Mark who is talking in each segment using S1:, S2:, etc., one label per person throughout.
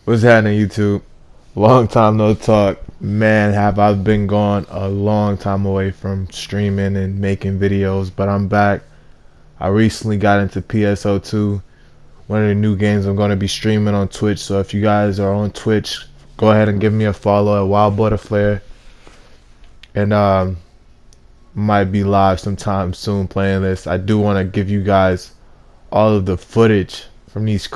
S1: What's happening, YouTube? Long time no talk. Man, have I been gone a long time away from streaming and making videos, but I'm back. I recently got into Pso2, one of the new games I'm going to be streaming on Twitch. So if you guys are on Twitch, go ahead and give me a follow at WILDBOYDEFLAIR. And might be live sometime soon playing this. I do want to give you guys all of the footage from these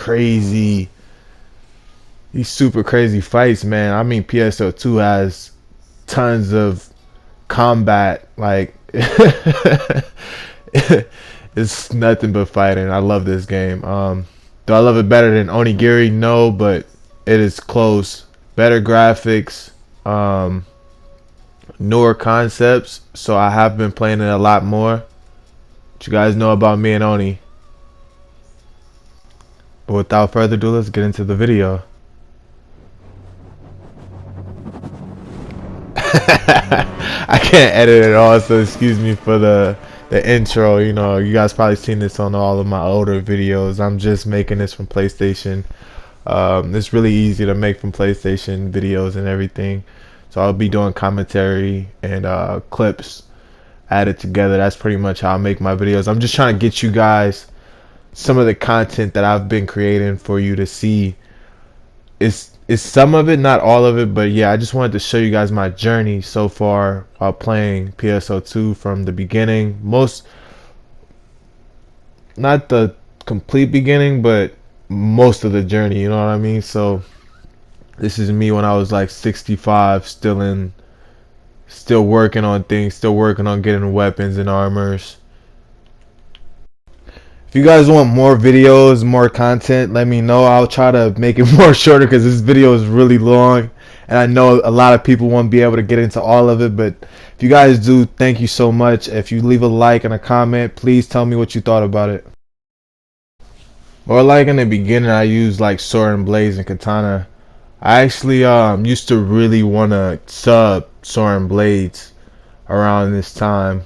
S1: super crazy fights, man. I mean, Pso2 has tons of combat. Like, it's nothing but fighting. I love this game. Do I love it better than Onigiri? No, but it is close. Better graphics, newer concepts. So I have been playing it a lot more. What you guys know about me and Oni. But without further ado, let's get into the video. I can't edit it all, so excuse me for the intro. You know, you guys probably seen this on all of my older videos. I'm just making this from PlayStation. It's really easy to make from PlayStation videos and everything. So I'll be doing commentary and clips added together. That's pretty much how I make my videos. I'm just trying to get you guys some of the content that I've been creating for you to see. It's some of it, not all of it, but yeah, I just wanted to show you guys my journey so far while playing Pso2 from the beginning. Not the complete beginning, but most of the journey, you know what I mean? So this is me when I was like 65, still working on things, still working on getting weapons and armors. If you guys want more videos, more content, let me know. I'll try to make it more shorter because this video is really long. And I know a lot of people won't be able to get into all of it. But if you guys do, thank you so much. If you leave a like and a comment, please tell me what you thought about it. Or like in the beginning, I used like sword and blades and katana. I actually used to really want to sub sword and blades around this time.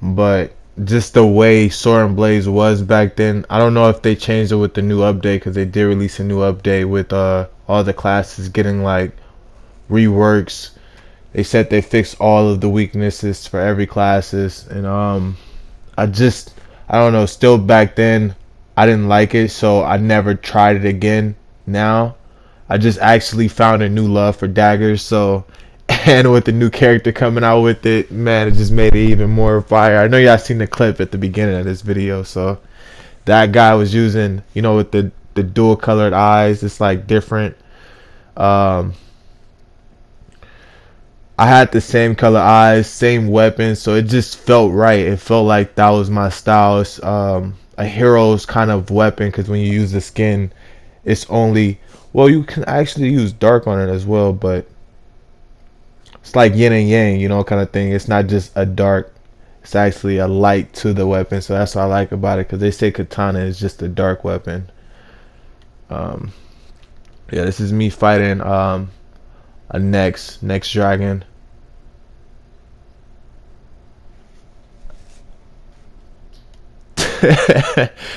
S1: But just the way Sword and Blaze was back then, I don't know if they changed it with the new update, because they did release a new update with all the classes getting like reworks. They said they fixed all of the weaknesses for every classes, and I don't know, still back then I didn't like it, so I never tried it again. Now I just actually found a new love for daggers, so and with the new character coming out with it, man, it just made it even more fire. I know y'all seen the clip at the beginning of this video. So that guy was using, you know, with the dual colored eyes. It's like different. I had the same color eyes, same weapon, so it just felt right. It felt like that was my style. It's a hero's kind of weapon, because when you use the skin, it's only, well, you can actually use dark on it as well, but it's like yin and yang, you know, kind of thing. It's not just a dark, it's actually a light to the weapon. So that's what I like about it, because they say katana is just a dark weapon. Yeah, this is me fighting a next dragon.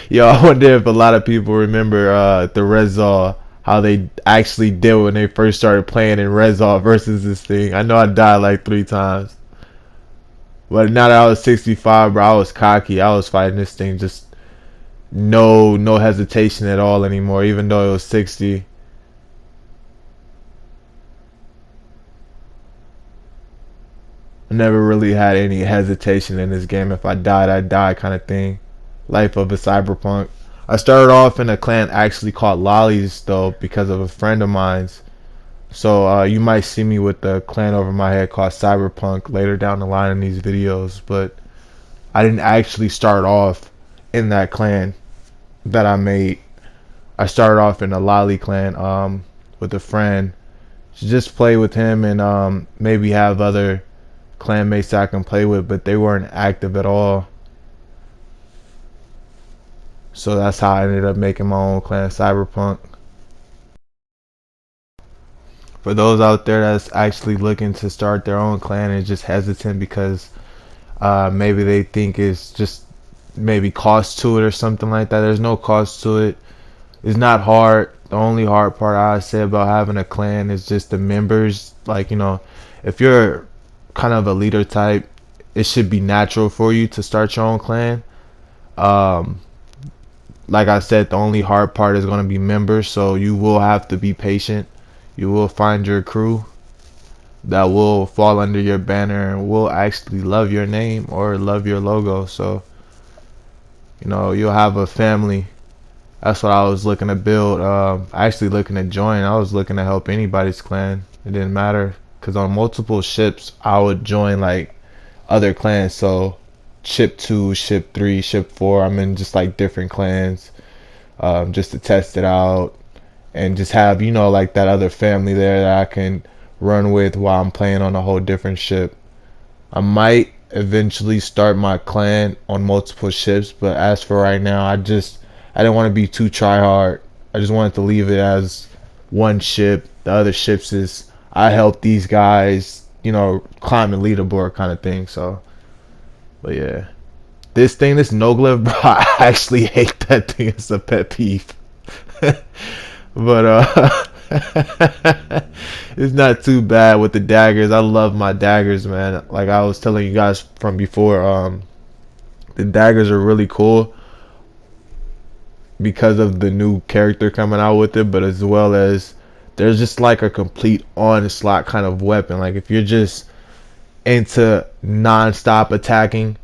S1: Yo, I wonder if a lot of people remember the Rezal, how they actually did when they first started playing in Rezal versus this thing. I know I died like 3 times, but now that I was 65, bro, I was cocky. I was fighting this thing just no hesitation at all anymore, even though it was 60. I never really had any hesitation in this game. If I died, I died, kind of thing. Life of a cyberpunk. I started off in a clan actually called Lollies, though, because of a friend of mine's. So you might see me with the clan over my head called Cyberpunk later down the line in these videos. But I didn't actually start off in that clan that I made. I started off in a Lolly clan with a friend. Just play with him and maybe have other clanmates that I can play with, but they weren't active at all. So that's how I ended up making my own clan, Cyberpunk. For those out there that's actually looking to start their own clan and just hesitant because maybe they think it's just maybe cost to it or something like that, there's no cost to it. It's not hard. the only hard part I say about having a clan is just the members. Like, you know, if you're kind of a leader type, it should be natural for you to start your own clan. Um, like I said, the only hard part is going to be members, so you will have to be patient. You will find your crew that will fall under your banner and will actually love your name or love your logo. So, you know, you'll have a family. That's what I was looking to build. Actually looking to join. I was looking to help anybody's clan. It didn't matter, because on multiple ships I would join like other clans. So ship 2, ship 3, ship 4, I'm in just like different clans, just to test it out and just have, you know, like that other family there that I can run with while I'm playing on a whole different ship. I might eventually start my clan on multiple ships, but as for right now, I didn't want to be too try hard. I just wanted to leave it as one ship. The other ships is I help these guys, you know, climb the leaderboard kind of thing. So, but yeah, this no glyph, bro, I actually hate that thing. It's a pet peeve. But it's not too bad with the daggers. I love my daggers, man. Like I was telling you guys from before, the daggers are really cool because of the new character coming out with it, but as well as there's just like a complete onslaught kind of weapon. Like if you're just into non-stop attacking,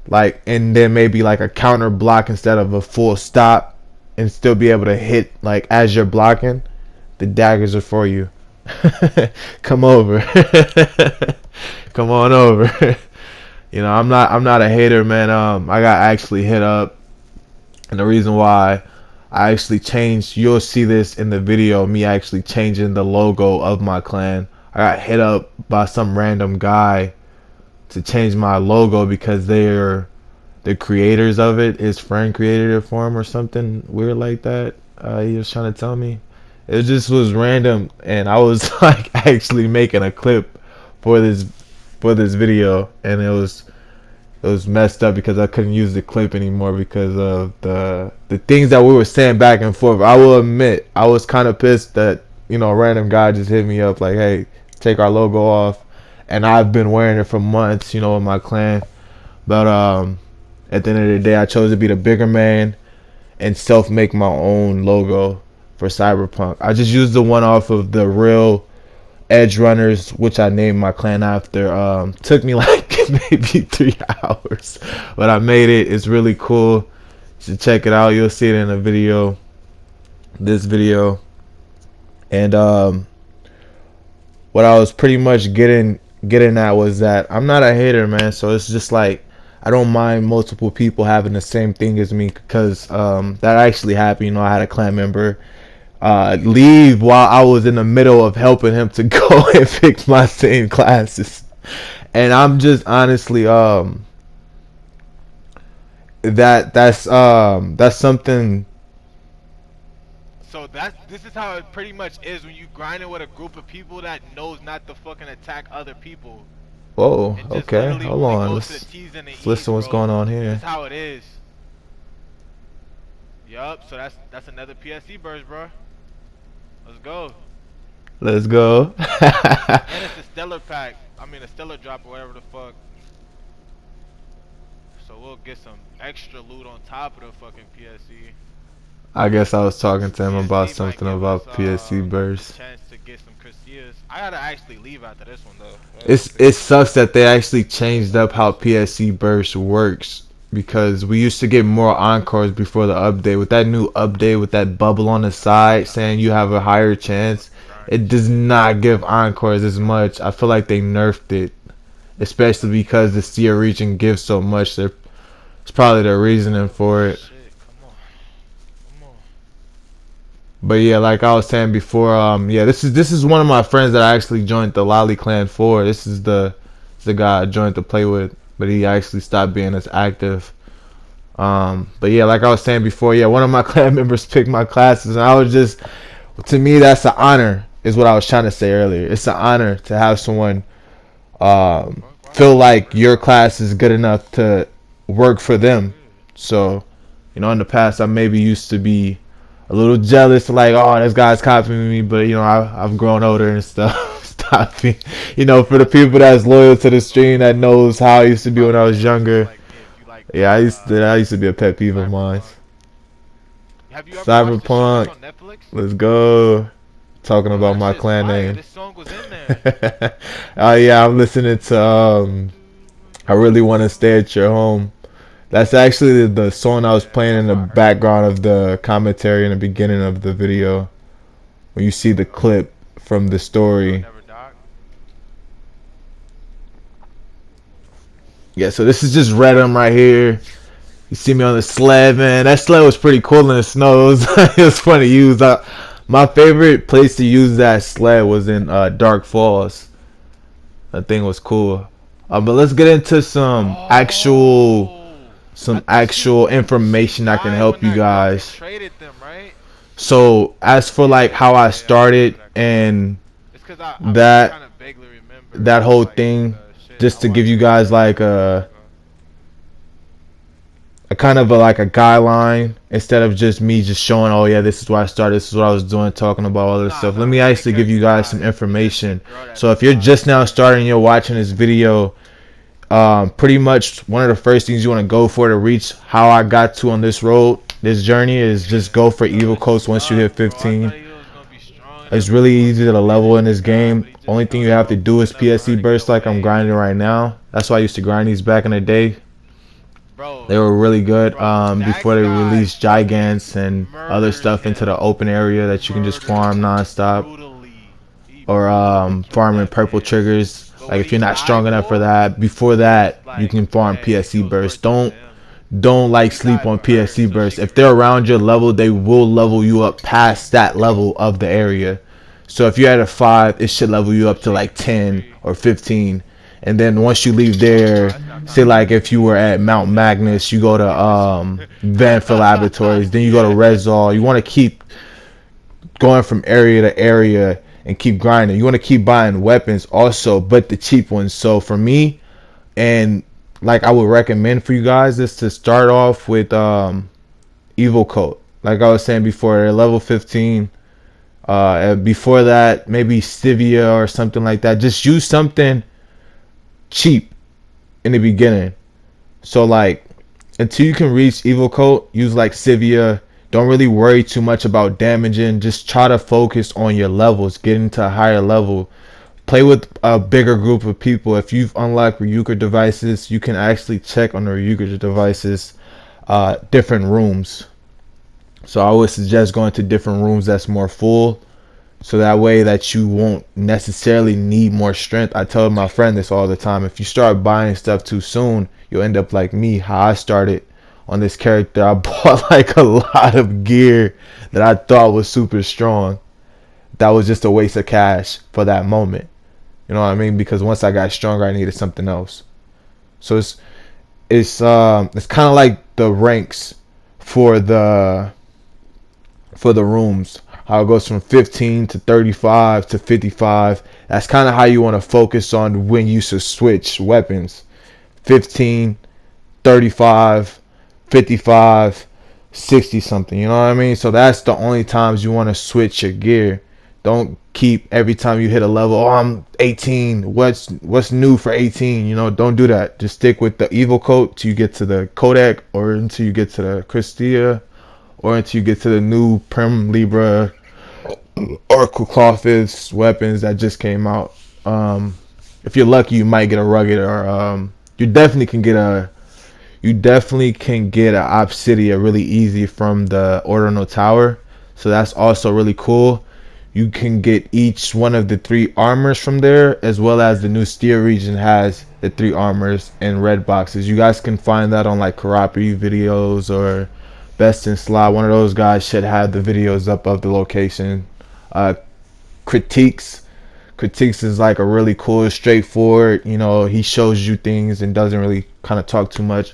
S1: like, and then maybe like a counter block instead of a full stop, and still be able to hit like as you're blocking, the daggers are for you. Come over. Come on over. You know, I'm not a hater, man. I got actually hit up, and the reason why I actually changed, you'll see this in the video, me actually changing the logo of my clan. I got hit up by some random guy to change my logo because they're the creators of it. His friend created it for him or something weird like that. He was trying to tell me. It just was random, and I was like actually making a clip for this video, and it was messed up because I couldn't use the clip anymore because of the things that we were saying back and forth. I will admit I was kind of pissed that, you know, a random guy just hit me up like, hey, take our logo off, and I've been wearing it for months, you know, in my clan. But at the end of the day, I chose to be the bigger man and self-make my own logo for Cyberpunk. I just used the one off of the real Edge Runners, which I named my clan after. Took me like maybe 3 hours, but I made it. It's really cool. You should check it out. You'll see it in the video, this video. And what I was pretty much getting at was that I'm not a hater, man. So it's just like I don't mind multiple people having the same thing as me, because that actually happened. You know, I had a clan member leave while I was in the middle of helping him to go and fix my same classes, and I'm just honestly that's something.
S2: So this is how it pretty much is when you grinding with a group of people that knows not to fucking attack other people.
S1: Whoa, okay, hold on, let's listen what's going on here.
S2: That's how it is. Yup, so that's another PSE burst, bro. Let's go.
S1: Let's go.
S2: And it's a stellar pack. I mean a stellar drop or whatever the fuck. So we'll get some extra loot on top of the fucking PSE.
S1: I guess I was talking to him about something about PSE burst.
S2: Chance to get some Christias. I gotta actually leave after this one though.
S1: It sucks that they actually changed up how PSE burst works, because we used to get more encores before the update. With that new update with that bubble on the side saying you have a higher chance, it does not give encores as much. I feel like they nerfed it, especially because the Sea region gives so much. It's probably the reasoning for it. But yeah, like I was saying before, yeah, this is one of my friends that I actually joined the Lolly clan for. This is the guy I joined to play with, but he actually stopped being as active. But yeah, like I was saying before, yeah, one of my clan members picked my classes, and I was just, to me, that's an honor, is what I was trying to say earlier. It's an honor to have someone feel like your class is good enough to work for them. So, you know, in the past, I maybe used to be a little jealous, like, oh, this guy's copying me, but you know, I've grown older and stuff. Stop me. You know, for the people that's loyal to the stream that knows how I used to be when I was younger.
S2: Like me, if you like,
S1: Yeah, I used to be a pet peeve of mine.
S2: Have you ever watched the show that's
S1: Cyberpunk,
S2: on Netflix?
S1: let's go. Talking
S2: Bro,
S1: about
S2: that
S1: my
S2: shit's
S1: clan
S2: fire.
S1: name.
S2: This song was in there.
S1: Oh yeah, I'm listening to I really want to stay at your home. That's actually the song I was playing in the background of the commentary in the beginning of the video. When you see the clip from the story. Yeah, so this is just Redum right here. You see me on the sled, man. That sled was pretty cool in the snow. It was fun to use. My favorite place to use that sled was in Dark Falls. That thing was cool. But let's get into some actual information that can help you guys. So as for like how I started and that whole thing, just to give you guys like a kind of like a guideline instead of just me just showing, oh yeah, this is where I started, this is what I was doing, talking about all this stuff. Let me actually give you guys some information. So if you're just now starting, you're watching this video, pretty much one of the first things you want to go for to reach how I got to on this road, this journey, is just go for evil coats once you hit 15. It's really easy to level in this game. Only thing you have to do is PSE burst like I'm grinding right now. That's why I used to grind these back in the day. They were really good before they released Gigants and other stuff into the open area that you can just farm non-stop. Or farming purple triggers. Like if you're not strong enough for that, before that you can farm PSE burst. Don't like sleep on PSE burst. If they're around your level, they will level you up past that level of the area. So if you're at a 5, it should level you up to like 10 or 15. And then once you leave there, say like if you were at Mount Magnus, you go to Vanford Laboratories, then you go to Rezol. You want to keep going from area to area and keep grinding. You want to keep buying weapons also, but the cheap ones. So for me, and like I would recommend for you guys, is to start off with Evil Coat. Like I was saying before, they're level 15. Before that, maybe Stivia or something like that. Just use something cheap in the beginning. So like until you can reach Evil Coat, use like Sivia. Don't really worry too much about damaging. Just try to focus on your levels, getting to a higher level. Play with a bigger group of people. If you've unlocked Ryuker devices, you can actually check on the Ryuker devices different rooms. So I would suggest going to different rooms that's more full, so that way that you won't necessarily need more strength. I tell my friend this all the time. If you start buying stuff too soon, you'll end up like me, how I started on this character. I bought like a lot of gear that I thought was super strong. That was just a waste of cash for that moment. You know what I mean? Because once I got stronger, I needed something else. So it's kind of like the ranks for the rooms. How it goes from 15 to 35 to 55. That's kind of how you want to focus on when you should switch weapons. 15, 35, 55, 60 something. You know what I mean? So that's the only times you want to switch your gear. Don't keep every time you hit a level, oh, I'm 18. What's new for 18? You know, don't do that. Just stick with the Evil Coat till you get to the Kodak, or until you get to the Christia, or until you get to the new Prim Libra or Kuklofis weapons that just came out. If you're lucky, you might get a rugged, or you definitely can get a Obsidia really easy from the Ordinal Tower. So that's also really cool. You can get each one of the 3 armors from there, as well as the new Steer region has the 3 armors in red boxes. You guys can find that on like Karapi videos or Best in Slot. One of those guys should have the videos up of the location. Critiques is like a really cool, straightforward, you know, he shows you things and doesn't really kind of talk too much.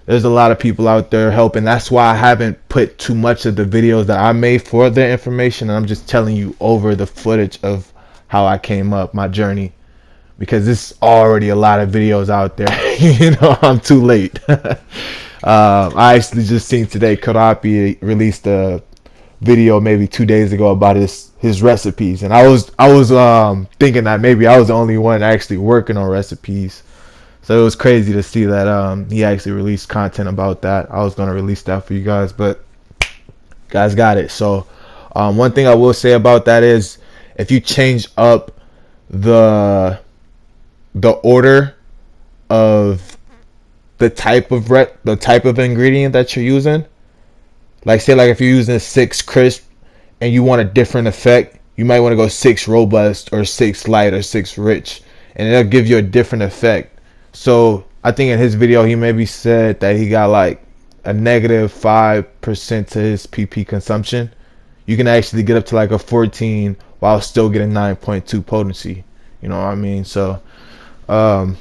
S1: There's a lot of people out there helping. That's why I haven't put too much of the videos that I made for the information. I'm just telling you over the footage of how I came up, my journey, because there's already a lot of videos out there. You know, I'm too late. I actually just seen today Karapi released a video maybe 2 days ago about his recipes, and I was thinking that maybe I was the only one actually working on recipes. So it was crazy to see that he actually released content about that. I was gonna release that for you guys, but guys got it. So one thing I will say about that is if you change up the order of the type of ingredient that you're using, like say like if you're using 6 crisp and you want a different effect, you might want to go 6 robust or 6 light or 6 rich, and it'll give you a different effect. So I think in his video he maybe said that he got like a -5% to his PP consumption. You can actually get up to like a 14 while still getting 9.2 potency. You know what I mean? So um,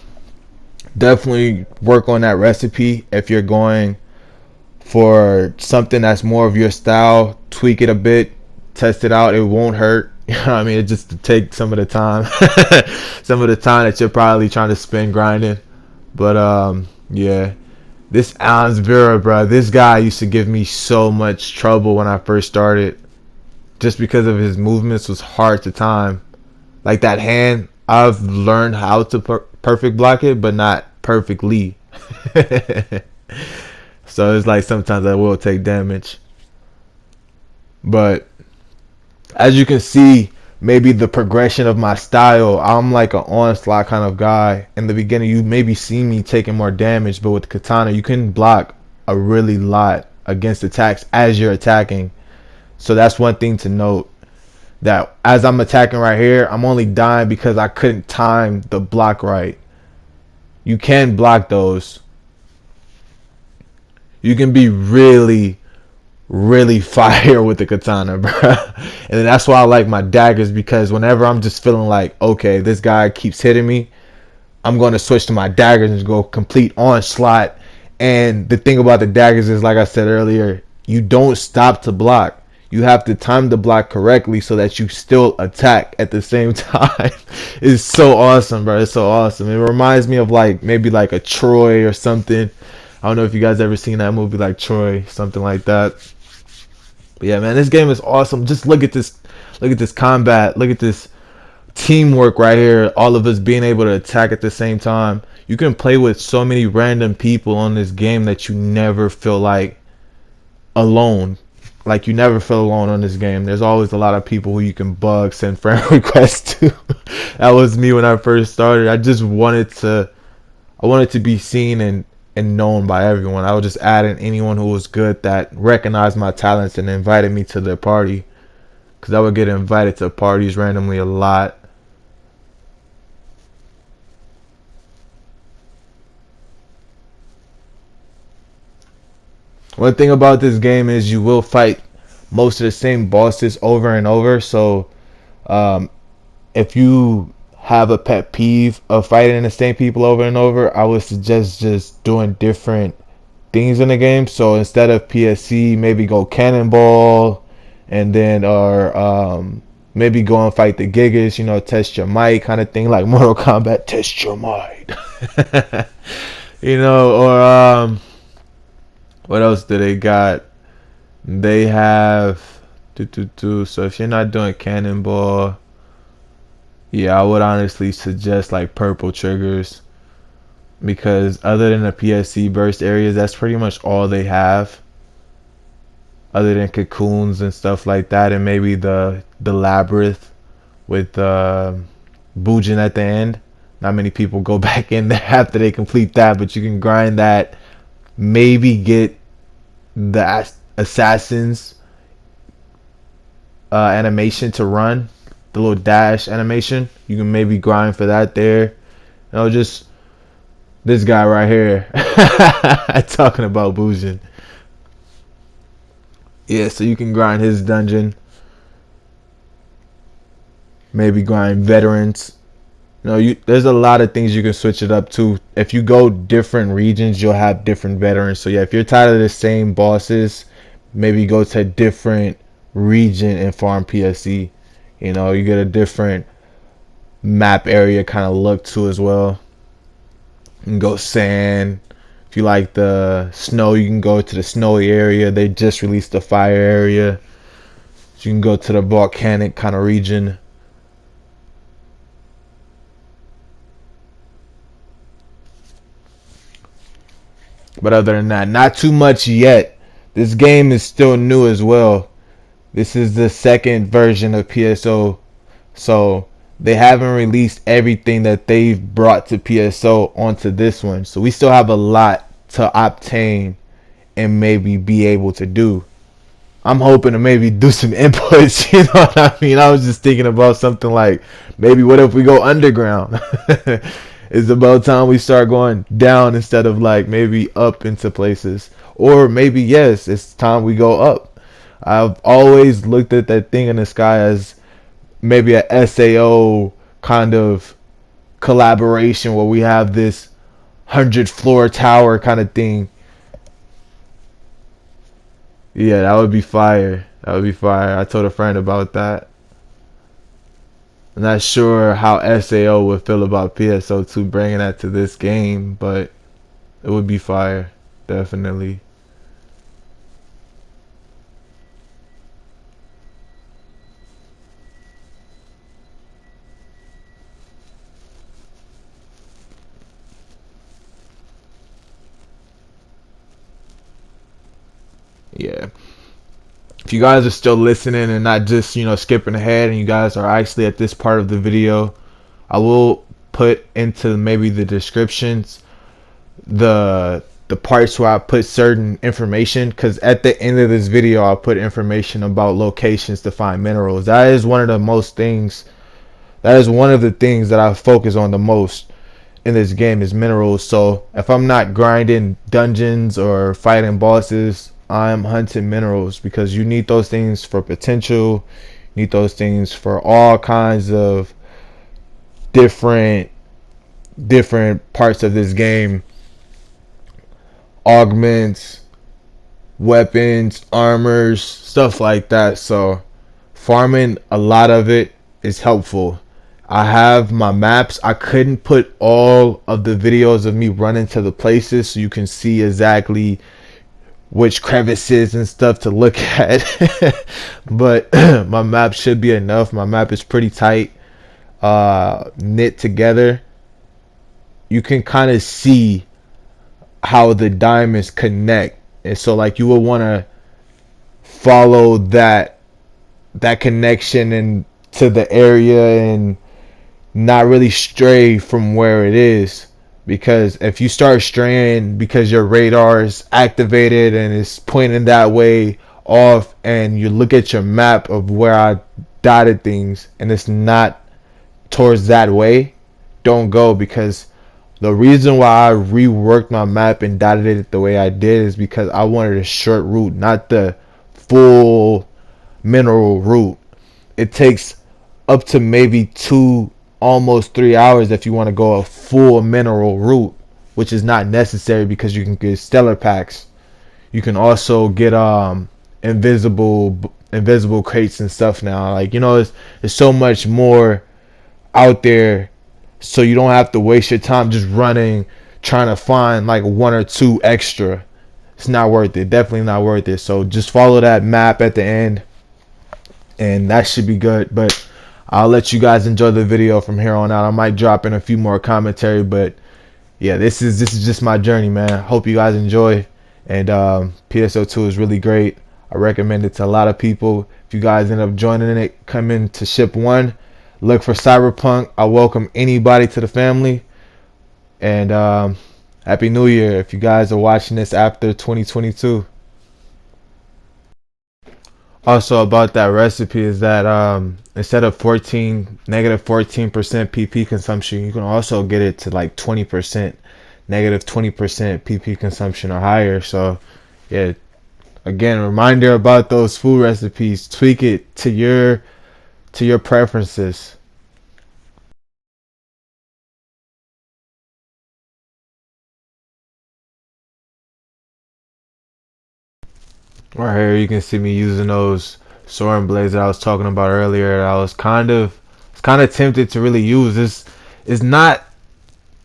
S1: definitely work on that recipe if you're going for something that's more of your style. Tweak it a bit, test it out. It won't hurt. You know what I mean? It just take some of the time, some of the time that you're probably trying to spend grinding. But yeah, this Allen's Vera, bro. This guy used to give me so much trouble when I first started, just because of his movements was hard to time. Like that hand, I've learned how to perfect block it, but not perfectly. So it's like sometimes I will take damage. But as you can see, maybe the progression of my style, I'm like an onslaught kind of guy. In the beginning, you maybe see me taking more damage, but with katana, you can block a really lot against attacks as you're attacking. So that's one thing to note. That as I'm attacking right here, I'm only dying because I couldn't time the block right. You can block those. You can be really, really fire with the katana, bro. And then that's why I like my daggers, because whenever I'm just feeling like, okay, this guy keeps hitting me, I'm going to switch to my daggers and go complete onslaught. And the thing about the daggers is, like I said earlier, you don't stop to block. You have to time the block correctly so that you still attack at the same time. It's so awesome, bro. It's so awesome. It reminds me of like maybe like a Troy or something. I don't know if you guys ever seen that movie like Troy, something like that. But yeah, man, this game is awesome. Just look at this. Look at this combat. Look at this teamwork right here. All of us being able to attack at the same time. You can play with so many random people on this game that you never feel like alone. Like you never feel alone on this game. There's always a lot of people who you can bug, send friend requests to. That was me when I first started. I just wanted to be seen and known by everyone. I would just add in anyone who was good that recognized my talents and invited me to their party, because I would get invited to parties randomly a lot. One thing about this game is you will fight most of the same bosses over and over. So if you have a pet peeve of fighting the same people over and over, I would suggest just doing different things in the game. So instead of PSC, maybe go Cannonball, and then or maybe go and fight the Gigas, you know, test your might kind of thing, like Mortal Kombat, test your might. You know, or what else do they got? They have so if you're not doing Cannonball, yeah, I would honestly suggest like purple triggers, because other than the PSC burst areas, that's pretty much all they have. Other than cocoons and stuff like that, and maybe the labyrinth with Bujin at the end. Not many people go back in there after they complete that, but you can grind that. Maybe get the assassin's animation to run, the little dash animation. You can maybe grind for that there. You know, just this guy right here talking about Bujin. Yeah, so you can grind his dungeon. Maybe grind veterans. You know, there's a lot of things you can switch it up to. If you go different regions, you'll have different veterans. So yeah, if you're tired of the same bosses, maybe go to a different region and farm PSC. You know, you get a different map area kind of look to as well. You can go sand. If you like the snow, you can go to the snowy area. They just released the fire area. So you can go to the volcanic kind of region. But other than that, not too much yet. This game is still new as well. This is the second version of PSO, so they haven't released everything that they've brought to PSO onto this one. So we still have a lot to obtain and maybe be able to do. I'm hoping to maybe do some inputs, you know what I mean? I was just thinking about something like, maybe what if we go underground? It's about time we start going down instead of like maybe up into places. Or maybe, yes, it's time we go up. I've always looked at that thing in the sky as maybe a SAO kind of collaboration where we have this 100 floor tower kind of thing. Yeah, that would be fire. That would be fire. I told a friend about that. I'm not sure how SAO would feel about PSO2 bringing that to this game, but it would be fire. Definitely. Yeah. If you guys are still listening and not just, skipping ahead, and you guys are actually at this part of the video, I will put into maybe the descriptions the parts where I put certain information, because at the end of this video I'll put information about locations to find minerals. That is one of the things that I focus on the most in this game is minerals. So if I'm not grinding dungeons or fighting bosses, I'm hunting minerals, because you need those things for potential. You need those things for all kinds of different parts of this game. Augments, weapons, armors, stuff like that. So farming a lot of it is helpful. I have my maps. I couldn't put all of the videos of me running to the places so you can see exactly which crevices and stuff to look at. But my map should be enough. My map is pretty tight, knit together. You can kind of see how the diamonds connect, and so like you will want to follow that connection and to the area and not really stray from where it is, because if you start straying because your radar is activated and it's pointing that way off, and you look at your map of where I dotted things and it's not towards that way, don't go. Because the reason why I reworked my map and dotted it the way I did is because I wanted a short route, not the full mineral route. It takes up to maybe 2, almost 3 hours if you want to go a full mineral route, which is not necessary because you can get stellar packs. You can also get invisible crates and stuff now. Like, there's so much more out there, so you don't have to waste your time just running trying to find like 1 or 2 extra. It's not worth it. Definitely not worth it. So just follow that map at the end and that should be good. But I'll let you guys enjoy the video from here on out. I might drop in a few more commentary, but yeah, this is just my journey, man. Hope you guys enjoy. And PSO2 is really great. I recommend it to a lot of people. If you guys end up joining it, come in to ship 1. Look for Cyberpunk. I welcome anybody to the family. And Happy New Year if you guys are watching this after 2022. Also about that recipe is that instead of negative 14% PP consumption, you can also get it to like 20%, negative 20% PP consumption or higher. So yeah, again, reminder about those food recipes. Tweak it to your preferences. Right here you can see me using those soaring blades that I was talking about earlier. I was kind of tempted to really use this. It's not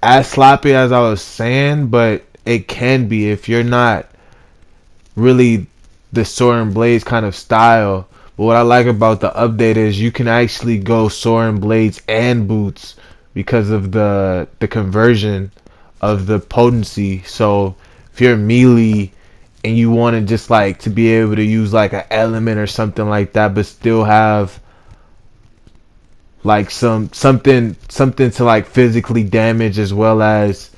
S1: as sloppy as I was saying, but it can be if you're not really the soaring blades kind of style. But what I like about the update is you can actually go soaring blades and boots because of the conversion of the potency. So if you're melee and you want to just like to be able to use like an element or something like that, but still have like something to like physically damage as well as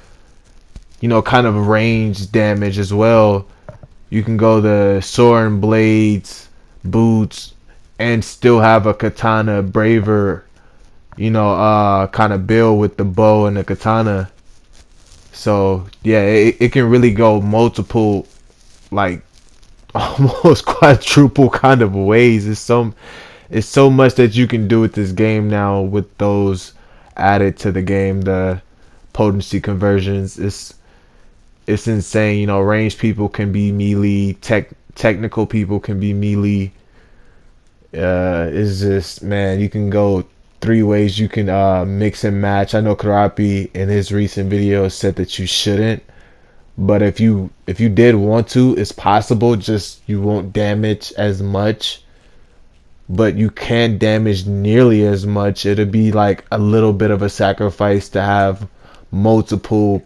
S1: kind of range damage as well. You can go the soaring blades, boots, and still have a katana braver, kind of build with the bow and the katana. So yeah, it can really go multiple, like almost quadruple kind of ways. It's so much that you can do with this game now with those added to the game. The potency conversions. It's insane. Ranged people can be melee. Technical people can be melee. It's just, man, you can go three ways. You can mix and match. I know Karapi in his recent video said that you shouldn't, but if you did want to, it's possible. Just you won't damage as much, but you can't damage nearly as much. It'll be like a little bit of a sacrifice to have multiple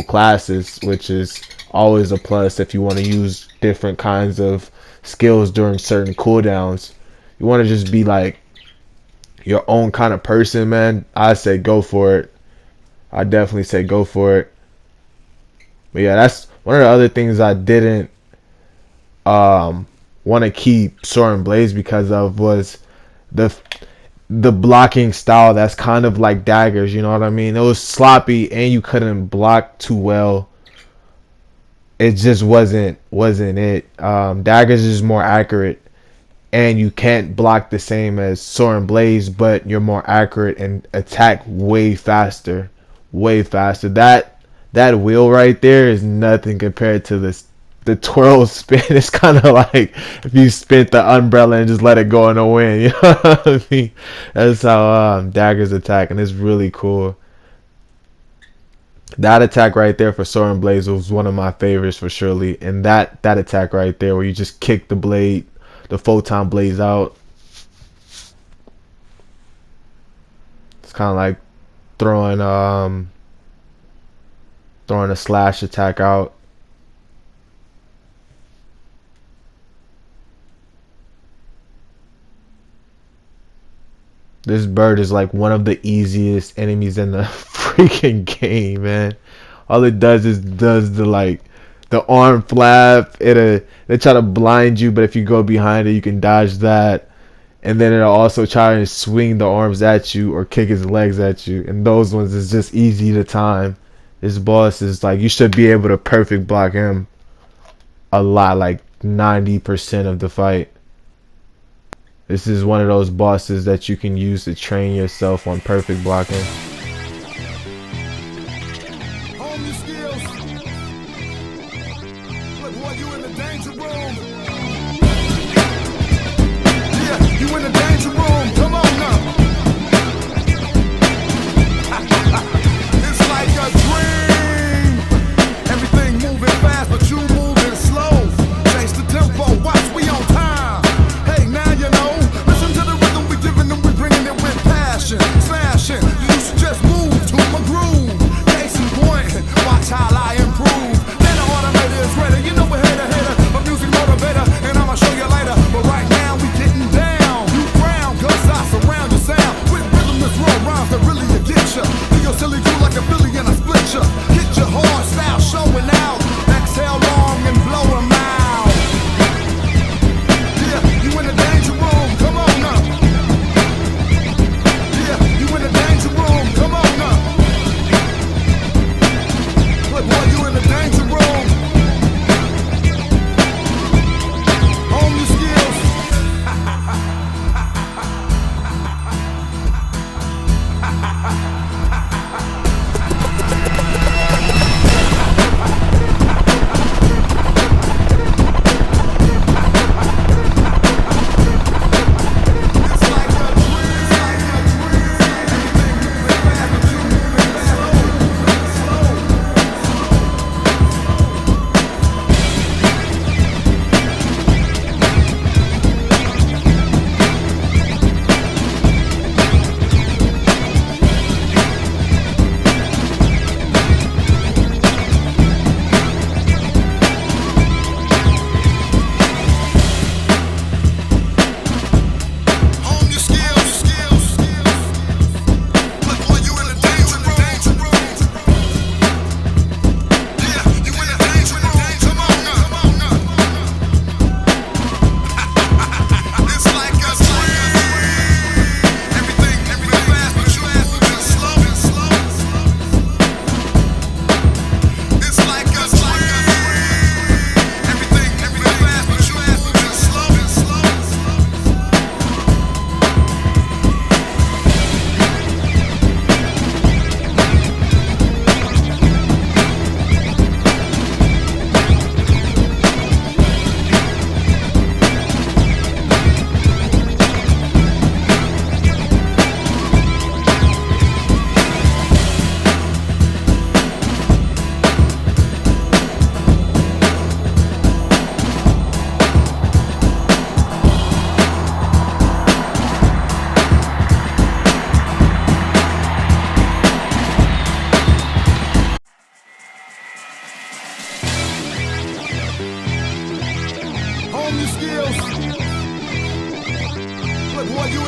S1: classes, which is always a plus if you want to use different kinds of skills during certain cooldowns. You want to just be like your own kind of person, man. I say go for it. I definitely say go for it. But yeah, that's one of the other things I didn't want to keep Soaring Blaze because of was the the blocking style that's kind of like daggers, you know what I mean? It was sloppy and you couldn't block too well. It just wasn't it. Daggers is more accurate and you can't block the same as Soaring Blaze, but you're more accurate and attack way faster. Way faster. That wheel right there is nothing compared to the twirl spin. It's kind of like if you spin the umbrella and just let it go in the wind. You know what I mean? That's how daggers attack, and it's really cool. That attack right there for Soaring Blaze was one of my favorites for surely. And that attack right there where you just kick the blade, the photon blaze out. It's kind of like throwing a slash attack out. This bird is like one of the easiest enemies in the freaking game, man. All it does is does the arm flap. They try to blind you, but if you go behind it, you can dodge that. And then it'll also try to swing the arms at you or kick his legs at you. And those ones is just easy to time. This boss is like you should be able to perfect block him a lot, like 90% of the fight. This is one of those bosses that you can use to train yourself on perfect blocking.
S3: Hone your skills. Look, boy, you in the danger room. Yeah, you in the danger room. Come on now. It's like a dream. Everything moving fast, but you moving slow. Change the tempo. Watch, we on time. Hey, now you know. Listen to the rhythm we giving them. We bringing it with passion. Smashing. You used to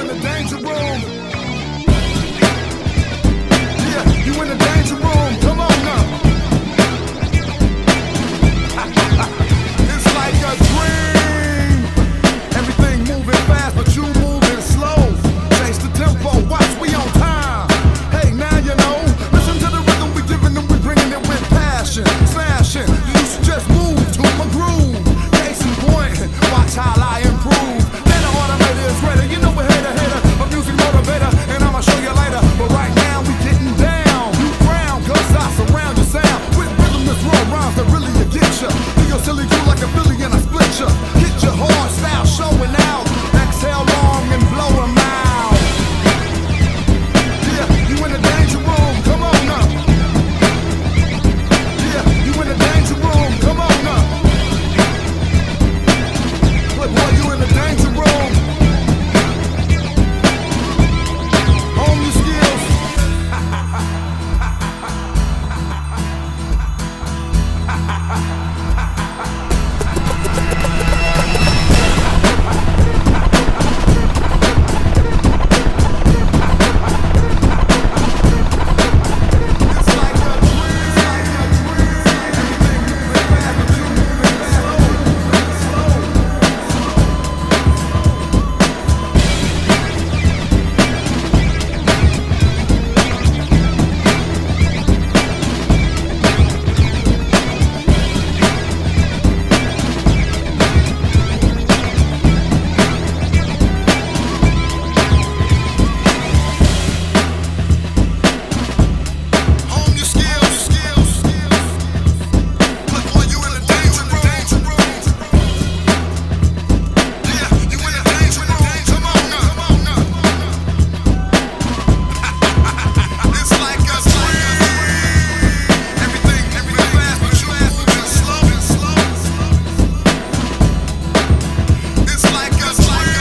S3: in the danger room. Yeah, you in the danger room. Come on now. It's like a dream. Everything moving fast, but you moving slow. Change the tempo, watch, we on time. Hey, now you know. Listen to the rhythm we giving them, we bringing it with passion. Smashing, you used to just move to my groove. Case in point, watch how I improve. Then the automator is ready, you know we're hater, a music motivator, and I'ma show you later. But right now we getting down. You frown, cause I surround your sound with rhythm that's raw rhymes that really get you. Do your silly you like a Philly and I split you. Hit your hard style showing out. Exhale long and blow 'em out. Yeah, you in the danger room, come on now. Yeah, you in the danger room, come on now. Look, boy, you in the danger room. Hone your skills. It's like a dream, everything moving fast, but you moving slow. Hone your skills. Look, boy, you in the danger room. Yeah, you in the danger room. Come on now. It's like a dream. Everything moving fast, but you moving slow. It's like a dream.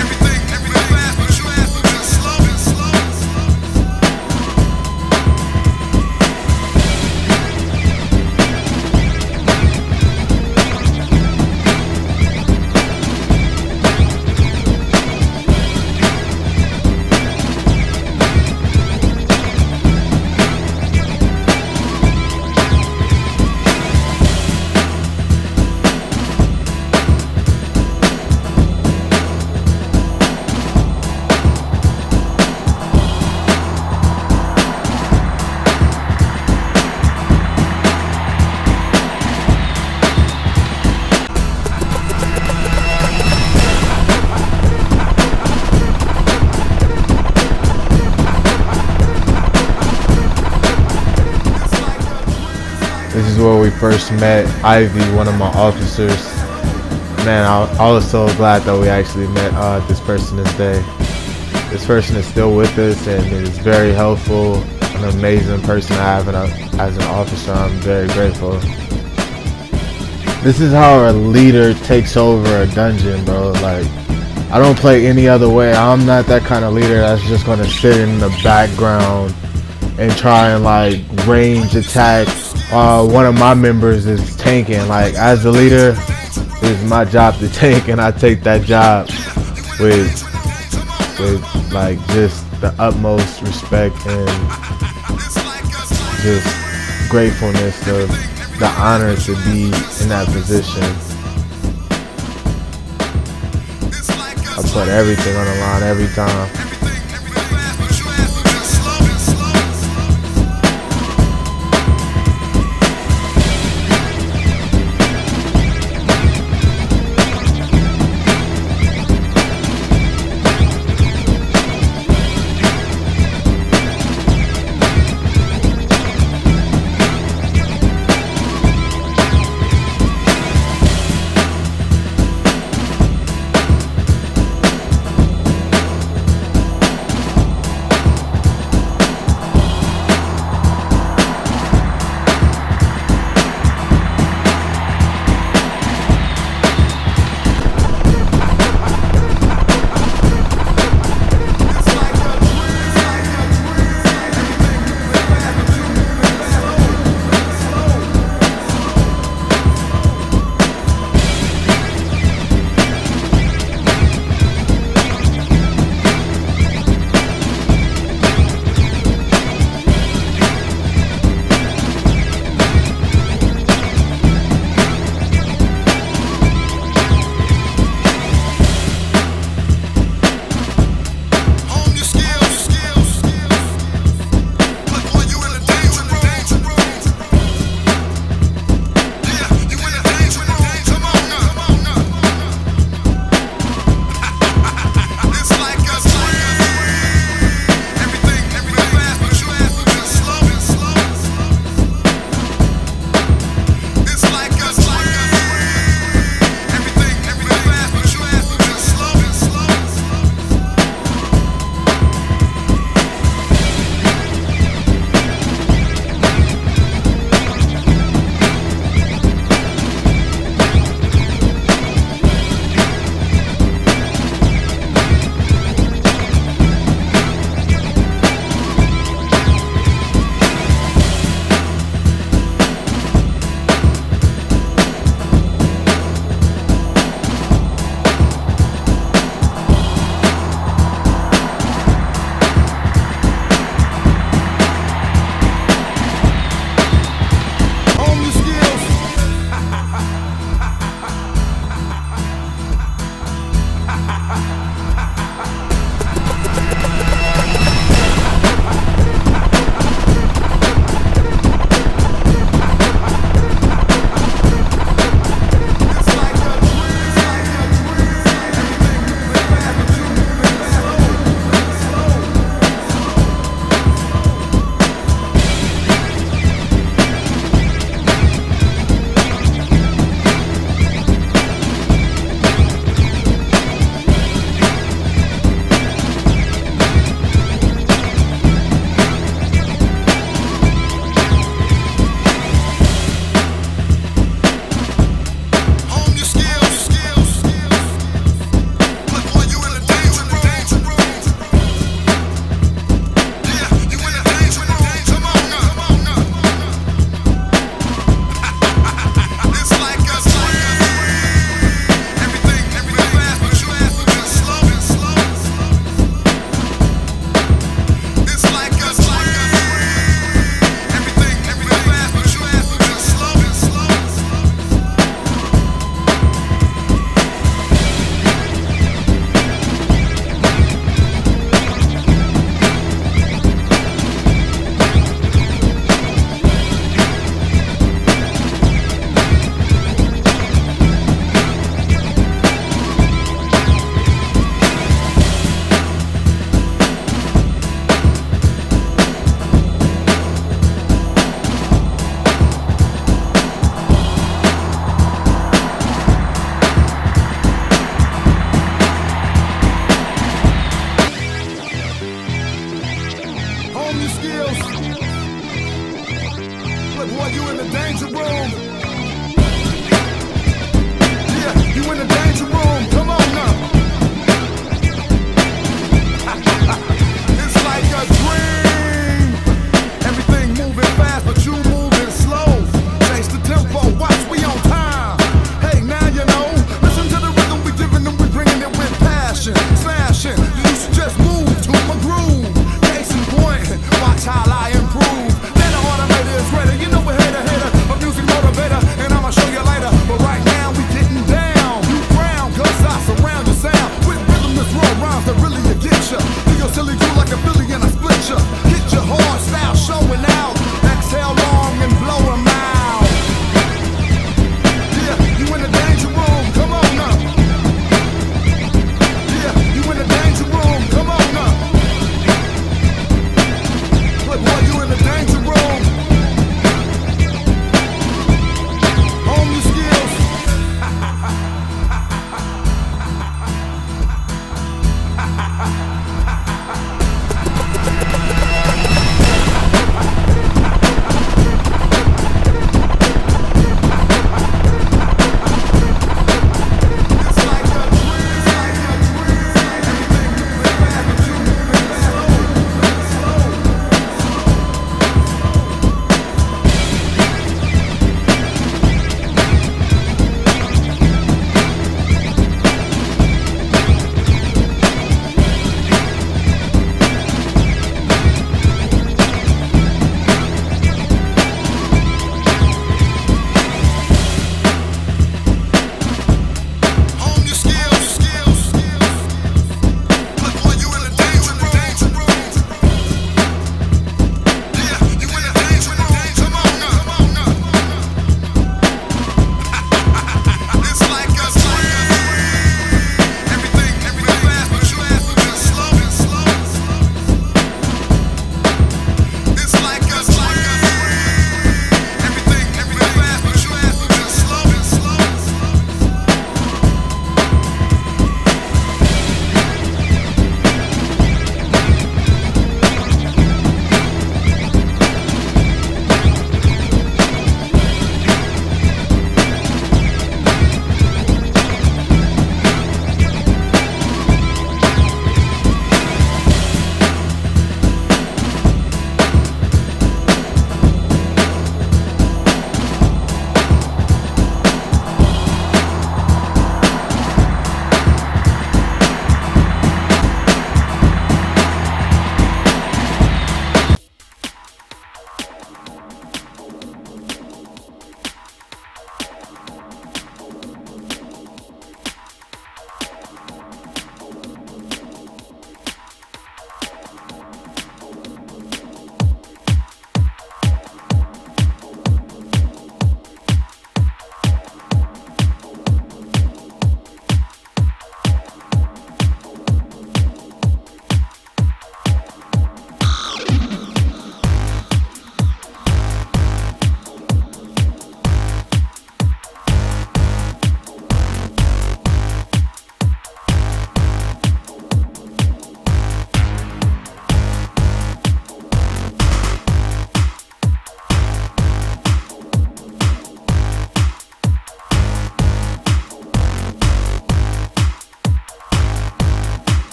S3: Everything moving fast, but you moving slow.
S1: This is where we first met Ivy, one of my officers. Man, I was so glad that we actually met this person this day. This person is still with us and is very helpful, an amazing person to have as an officer. I'm very grateful. This is how a leader takes over a dungeon, bro. Like, I don't play any other way. I'm not that kind of leader that's just gonna sit in the background and try and like range attack one of my members is tanking. Like, as a leader, it's my job to tank, and I take that job with like just the utmost respect and just gratefulness of the honor to be in that position. I put everything on the line every time.